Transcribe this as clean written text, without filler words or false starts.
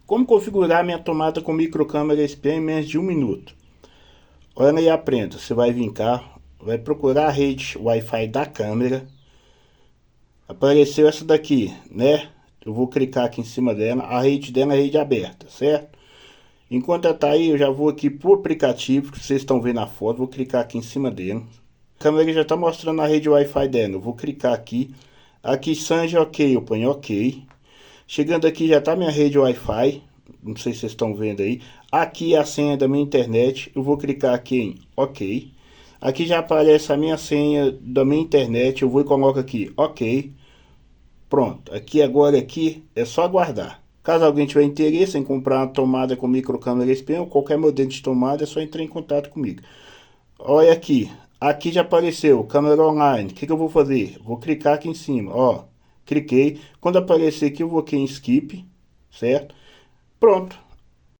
Como configurar minha tomada com microcâmera espiã em menos de 1 minuto? Olha aí, aprenda. Você vai vir cá, vai procurar a rede Wi-Fi da câmera. Apareceu essa daqui, né? Eu vou clicar aqui em cima dela. A rede dela é rede aberta, certo? Enquanto ela tá aí, eu já vou aqui pro aplicativo, que vocês estão vendo a foto. Vou clicar aqui em cima dele. A câmera já está mostrando a rede Wi-Fi dela. Eu vou clicar aqui. Aqui, Sanji, ok. Eu ponho ok. Chegando aqui já está minha rede Wi-Fi. Não sei se vocês estão vendo aí. Aqui é a senha da minha internet. Eu vou clicar aqui em ok. Aqui já aparece a minha senha da minha internet. Eu vou e coloco aqui ok. Pronto. Aqui agora aqui é só aguardar. Caso alguém tiver interesse em comprar uma tomada com microcâmera espiã ou qualquer modelo de tomada, é só entrar em contato comigo. Olha aqui. Aqui já apareceu câmera online. O que eu vou fazer? Vou clicar aqui em cima. Ó, cliquei. Quando aparecer aqui, eu vou aqui em skip, certo? Pronto.